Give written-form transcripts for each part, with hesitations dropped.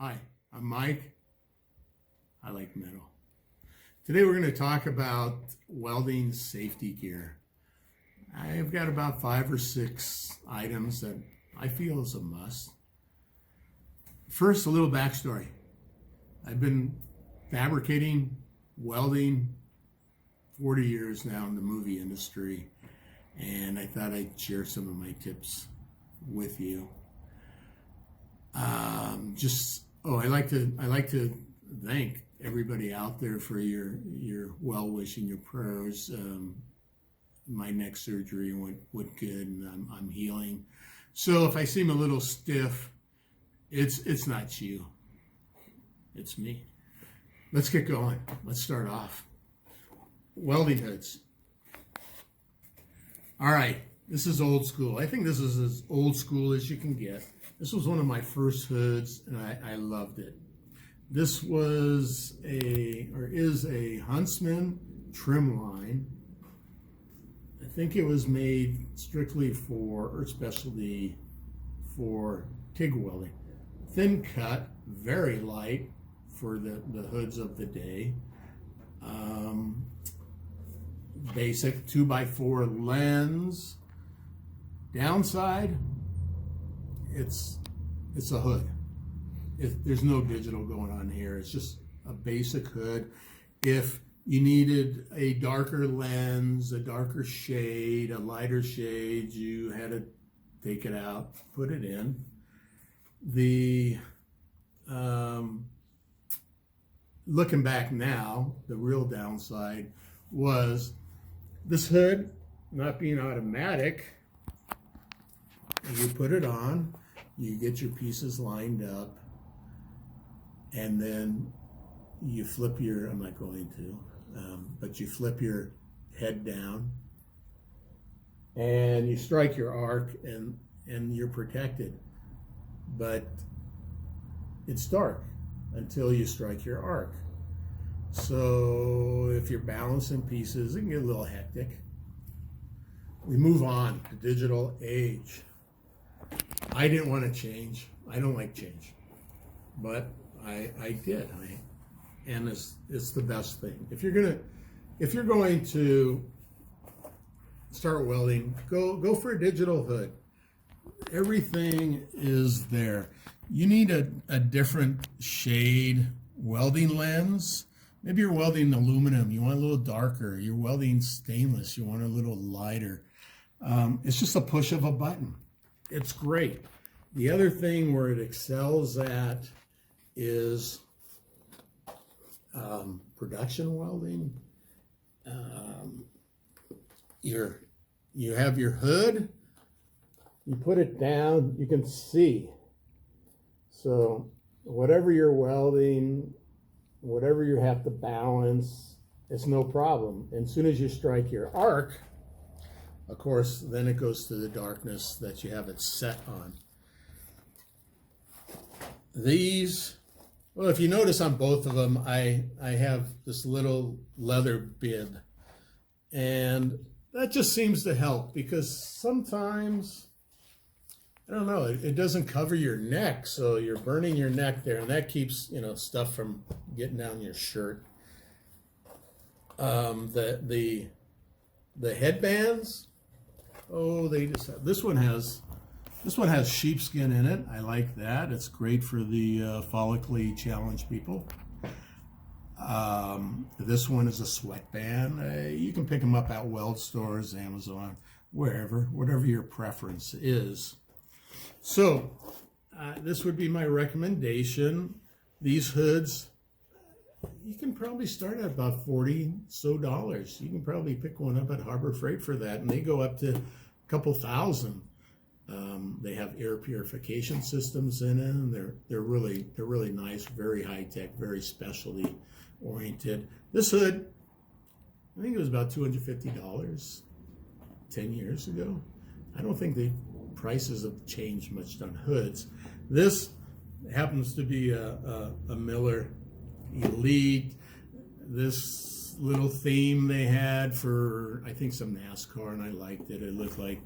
Hi, I'm Mike. I like metal. Today we're going to talk about welding safety gear. I've got about 5 or 6 items that I feel is a must. First, a little backstory. I've been fabricating, welding 40 years now in the movie industry, and I thought I'd share some of my tips with you. I like to thank everybody out there for your well wishing, your prayers. My neck surgery went good, and I'm healing. So if I seem a little stiff, it's not you, it's me. Let's get going. Let's start off. Welding hoods. All right, this is old school. I think this is as old school as you can get. This was one of my first hoods, and I loved it. This was is a Huntsman trim line. I think it was made strictly or specialty for TIG welding. Thin cut, very light for the hoods of the day. Basic 2x4 lens. Downside, it's a hood. There's no digital going on here. It's just a basic hood. If you needed a darker lens, a darker shade, a lighter shade, you had to take it out, put it in. Looking back now, the real downside was this hood not being automatic. You put it on, you get your pieces lined up, and then you flip I'm not going to, but you flip your head down and you strike your arc, and you're protected. But it's dark until you strike your arc. So if you're balancing pieces, it can get a little hectic. We move on to digital age. I didn't want to change. I don't like change, but I did. And it's the best thing. If you're going to start welding, go for a digital hood. Everything is there. You need a different shade welding lens. Maybe you're welding aluminum, you want a little darker. You're welding stainless, you want a little lighter. It's just a push of a button. It's great. The other thing where it excels at is production welding. You have your hood, you put it down, you can see. So whatever you're welding, whatever you have to balance, it's no problem. And as soon as you strike your arc, of course, then it goes to the darkness that you have it set on. These, well, if you notice on both of them, I have this little leather bib. And that just seems to help because sometimes, I don't know, it doesn't cover your neck, so you're burning your neck there, and that keeps, stuff from getting down your shirt. The headbands, they just have, this one has sheepskin in it. I like that. It's great for the follically challenged people. This one is a sweatband. You can pick them up at weld stores, Amazon, wherever, whatever your preference is. So this would be my recommendation. These hoods, you can probably start at about $40 so. You can probably pick one up at Harbor Freight for that, and they go up to a couple thousand. They have air purification systems in it, and they're really nice, very high tech, very specialty oriented. This hood, I think it was about $250 10 years ago. I don't think the prices have changed much on hoods. This happens to be a Miller Elite. This little theme they had for, I think, some NASCAR, and I liked it. It looked like,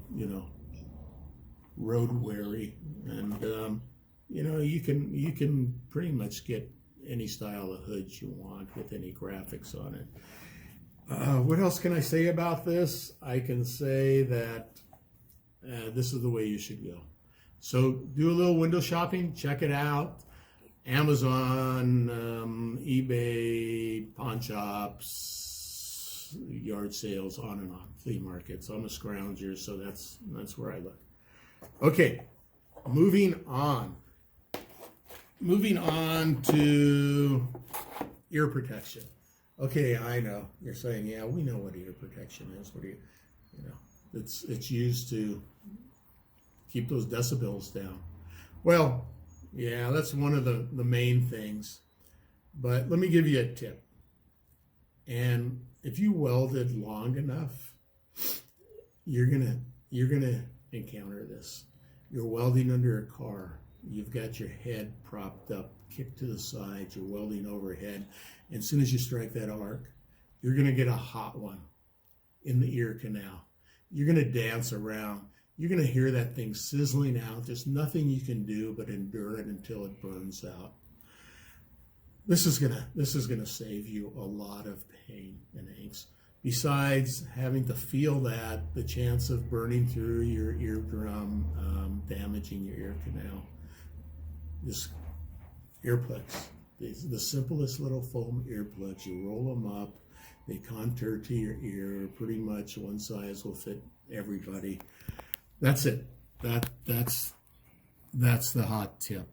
road weary. And you can pretty much get any style of hoods you want with any graphics on it. What else can I say about this? I can say that this is the way you should go. So do a little window shopping, check it out. Amazon, eBay, pawn shops, yard sales, on and on, flea markets. I'm a scrounger, so that's where I look. Okay, moving on. Moving on to ear protection. Okay, I know you're saying, yeah, we know what ear protection is. What do you know? It's used to keep those decibels down. Well, yeah, that's one of the main things. But let me give you a tip. And if you welded long enough, you're gonna encounter this. You're welding under a car. You've got your head propped up, kicked to the side. You're welding overhead. And as soon as you strike that arc, you're gonna get a hot one in the ear canal. You're gonna dance around. You're going to hear that thing sizzling out. There's nothing you can do but endure it until it burns out. This is gonna save you a lot of pain and angst. Besides having to feel that, the chance of burning through your eardrum, damaging your ear canal. This earplugs, the simplest little foam earplugs. You roll them up. They contour to your ear. Pretty much one size will fit everybody. That's it. That's the hot tip.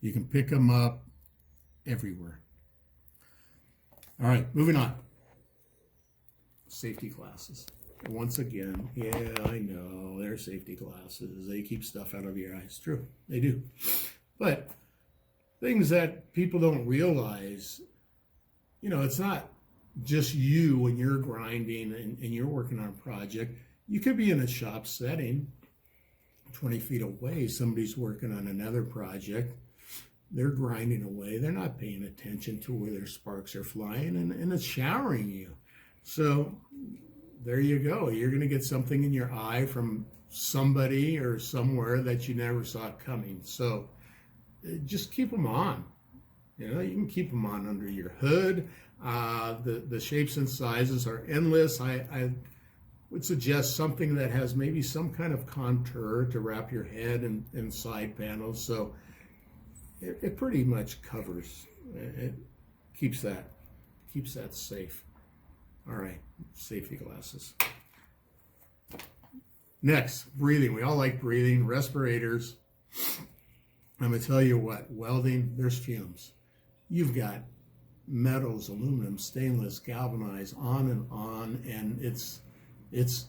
You can pick them up everywhere. All right, moving on. Safety glasses. Once again, yeah, I know, they're safety glasses. They keep stuff out of your eyes. True, they do. But things that people don't realize, it's not just you when you're grinding and you're working on a project. You could be in a shop setting, 20 feet away, somebody's working on another project. They're grinding away. They're not paying attention to where their sparks are flying, and it's showering you. So there you go. You're going to get something in your eye from somebody or somewhere that you never saw coming. So just keep them on. You can keep them on under your hood. The shapes and sizes are endless. I would suggest something that has maybe some kind of contour to wrap your head and side panels. So it pretty much covers. It keeps that safe. All right, safety glasses. Next, breathing. We all like breathing. Respirators. I'm going to tell you what, welding, there's fumes. You've got metals, aluminum, stainless, galvanized, on, and it's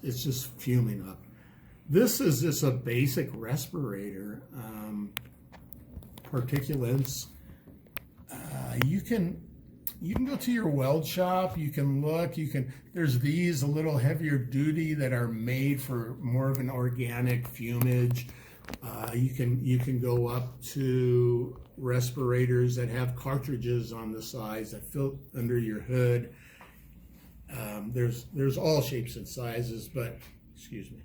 just fuming up. This is just a basic respirator. Particulates. You can go to your weld shop. You can look. There's these a little heavier duty that are made for more of an organic fumage. You can go up to respirators that have cartridges on the sides that fit under your hood. There's all shapes and sizes, but excuse me.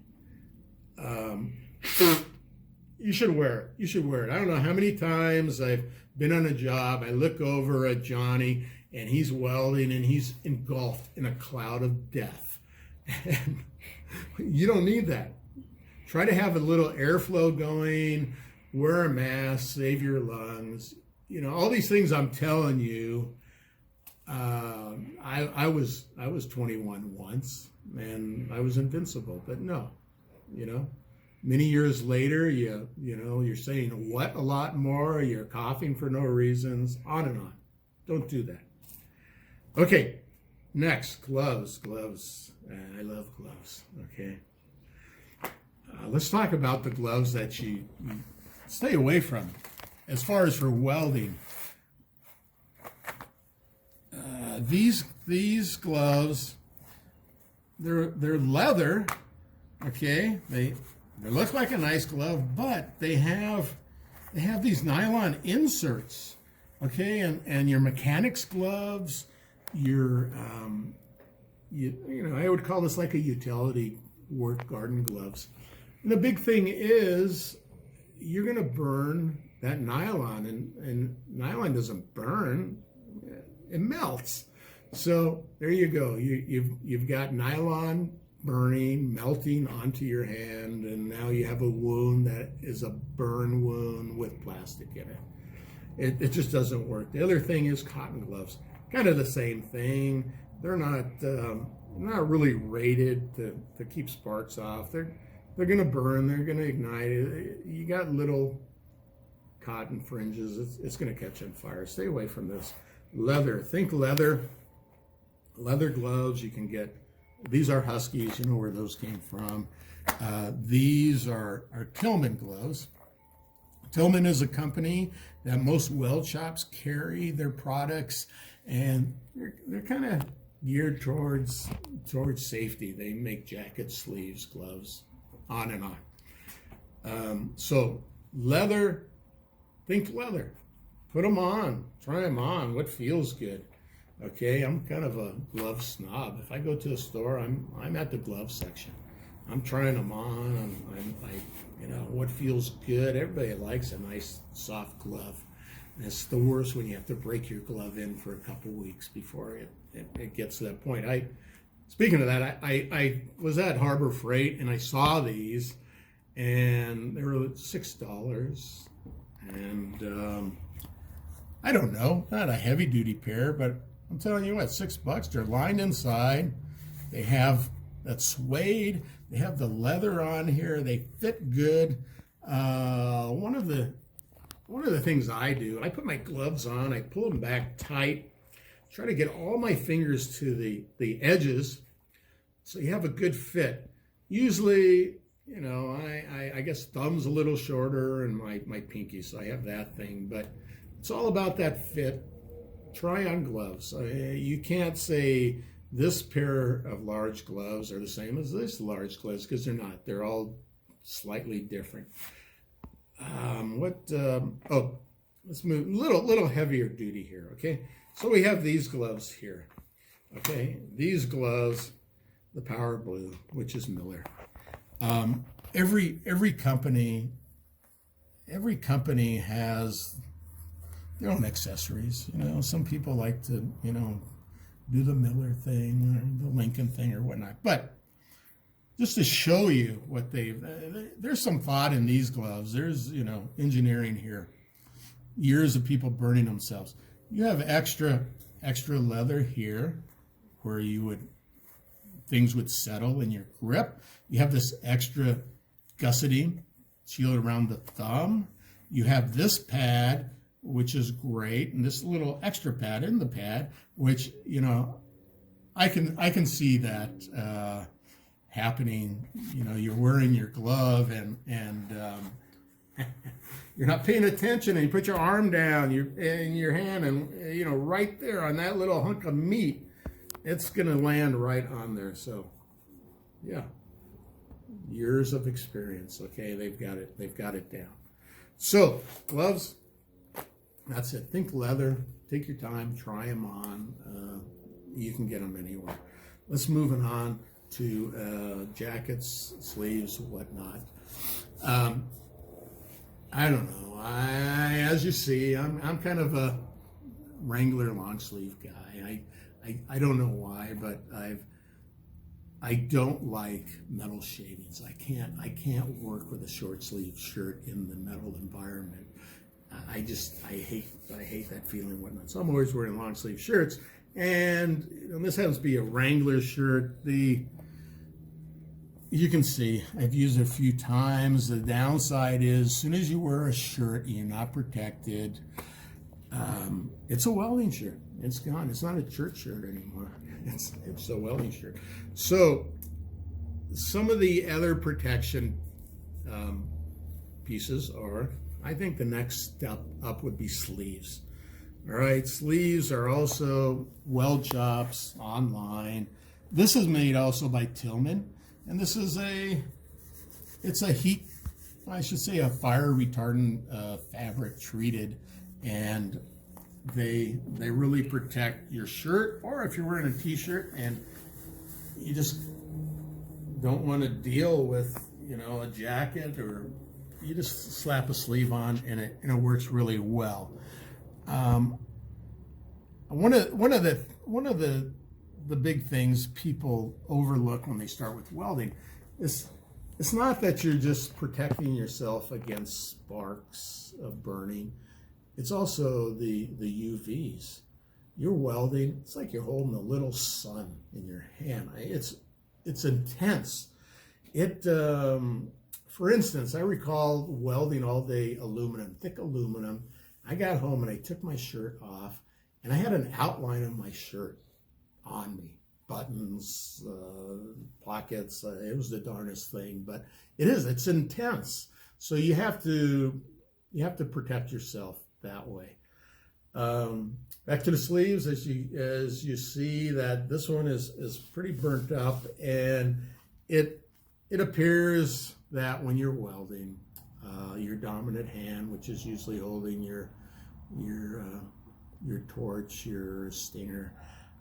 You should wear it. You should wear it. I don't know how many times I've been on a job. I look over at Johnny and he's welding and he's engulfed in a cloud of death. And you don't need that. Try to have a little airflow going, wear a mask, save your lungs. All these things I'm telling you. I was 21 once and I was invincible, but no, many years later, you're saying what a lot more, you're coughing for no reasons, on and on. Don't do that. Okay, next, gloves. I love gloves, okay. Let's talk about the gloves that you stay away from. As far as for welding, these gloves, they're leather, okay. They look like a nice glove, but they have these nylon inserts, okay. And your mechanics gloves, your I would call this like a utility work garden gloves. And the big thing is you're going to burn that nylon, and nylon doesn't burn, it melts. So there you go. You've got nylon burning, melting onto your hand, and now you have a wound that is a burn wound with plastic in it. It just doesn't work. The other thing is cotton gloves. Kind of the same thing. They're not really rated to keep sparks off. They're going to burn. They're going to ignite it. You got little cotton fringes. It's going to catch on fire. Stay away from this. Leather. Think leather. Leather gloves. You can get. These are Huskies. You know where those came from. These are Tillman gloves. Tillman is a company that most weld shops carry their products, and they're kind of geared towards safety. They make jackets, sleeves, gloves, on and on. So leather, think leather. Put them on, try them on. What feels good? Okay, I'm kind of a glove snob. If I go to a store, I'm at the glove section. I'm trying them on. You know, what feels good. Everybody likes a nice soft glove. And it's the worst when you have to break your glove in for a couple weeks before it gets to that point. Speaking of that, I was at Harbor Freight and I saw these, and they were $6. And I don't know, not a heavy duty pair, but I'm telling you what, $6. They're lined inside. They have that suede. They have the leather on here. They fit good. One of the things I do, I put my gloves on. I pull them back tight. Try to get all my fingers to the edges, so you have a good fit. Usually, you know, I guess thumb's a little shorter and my pinky, so I have that thing. But it's all about that fit. Try on gloves. You can't say this pair of large gloves are the same as this large gloves, because they're not. They're all slightly different. Let's move a little heavier duty here, okay? So we have these gloves here, okay? These gloves, the Power Blue, which is Miller. Every company has their own accessories. You know, some people like to, you know, do the Miller thing or the Lincoln thing or whatnot. But just to show you what there's some thought in these gloves. There's, you know, engineering here. Years of people burning themselves. You have extra leather here where things would settle in your grip. You have this extra gusseting shield around the thumb. You have this pad, which is great, and this little extra pad in the pad, which, you know, I can see that happening. You know, you're wearing your glove and you're not paying attention, and you put your arm down, in your hand, and, you know, right there on that little hunk of meat, it's gonna land right on there. So, yeah, years of experience. Okay, they've got it down. So gloves. That's it. Think leather. Take your time. Try them on. You can get them anywhere. Let's move on to jackets, sleeves, whatnot. I don't know. As you see, I'm kind of a Wrangler long sleeve guy. I don't know why, but I don't like metal shavings. I can't work with a short sleeve shirt in the metal environment. I hate that feeling and whatnot. So I'm always wearing long sleeve shirts, and you know, this happens to be a Wrangler shirt. You can see I've used it a few times. The downside is, as soon as you wear a shirt, you're not protected. It's a welding shirt. It's gone. It's not a church shirt anymore. It's a welding shirt. So some of the other protection pieces are, I think the next step up would be sleeves. All right, sleeves are also weld shops online. This is made also by Tillman, and this is a fire retardant fabric treated, and they really protect your shirt, or if you're wearing a t-shirt and you just don't want to deal with, you know, a jacket or you just slap a sleeve on, and it works really well. One of the big things people overlook when they start with welding is it's not that you're just protecting yourself against sparks of burning. It's also the UVs. You're welding, it's like you're holding a little sun in your hand. It's intense. For instance, I recall welding all day aluminum, thick aluminum. I got home and I took my shirt off, and I had an outline of my shirt on me. Buttons, pockets, it was the darnest thing, but it's intense. So you have to protect yourself that way. Back to the sleeves, as you see that this one is pretty burnt up, and it appears that when you're welding, your dominant hand, which is usually holding your torch, your stinger,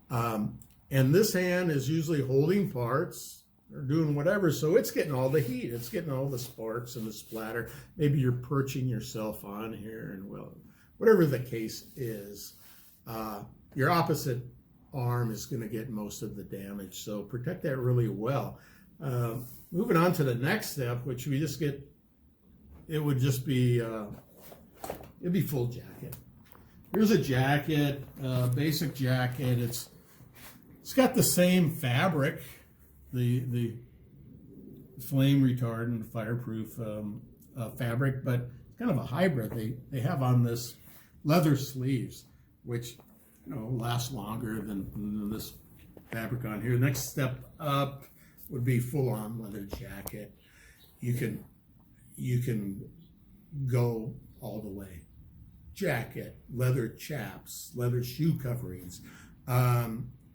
and this hand is usually holding parts or doing whatever, so it's getting all the heat, it's getting all the sparks and the splatter. Maybe you're perching yourself on here, and well, whatever the case is, your opposite arm is going to get most of the damage, so protect that really well. Moving on to the next step, which we just get, it would just be, it'd be full jacket. Here's a jacket, basic jacket. It's got the same fabric, the flame retardant, fireproof fabric, but it's kind of a hybrid. They have on this leather sleeves, which last longer than this fabric on here. Next step up would be full-on leather jacket. You can go all the way. Jacket, leather chaps, leather shoe coverings.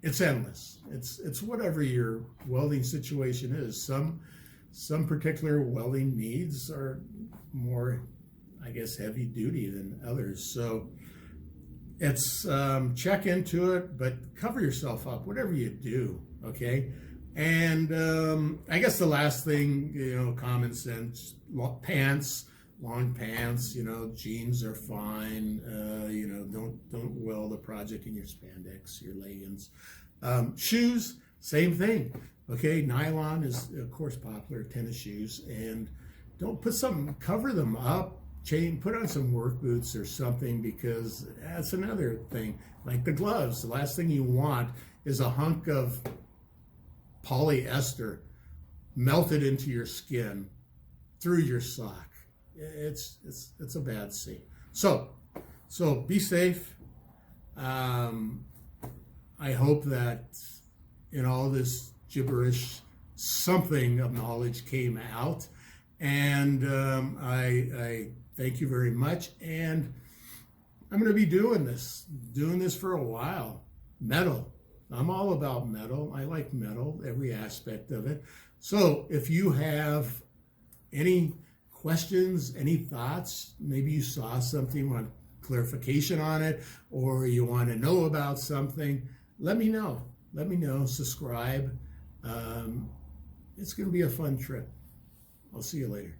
It's endless. It's whatever your welding situation is. Some particular welding needs are more, I guess, heavy duty than others. So it's check into it, but cover yourself up, whatever you do, okay? And I guess the last thing, common sense, pants, long pants, jeans are fine. Don't weld a project in your spandex, your leggings. Shoes, same thing. Okay, nylon is of course popular, tennis shoes, and don't cover them up. Put on some work boots or something, because that's another thing. Like the gloves, the last thing you want is a hunk of polyester melted into your skin through your sock. It's a bad scene. So be safe. I hope that in all this gibberish, something of knowledge came out, and I thank you very much. And I'm going to be doing this for a while. Metal. I'm all about metal. I like metal, every aspect of it. So if you have any questions, any thoughts, maybe you saw something, want clarification on it, or you want to know about something, let me know. Subscribe. It's going to be a fun trip. I'll see you later.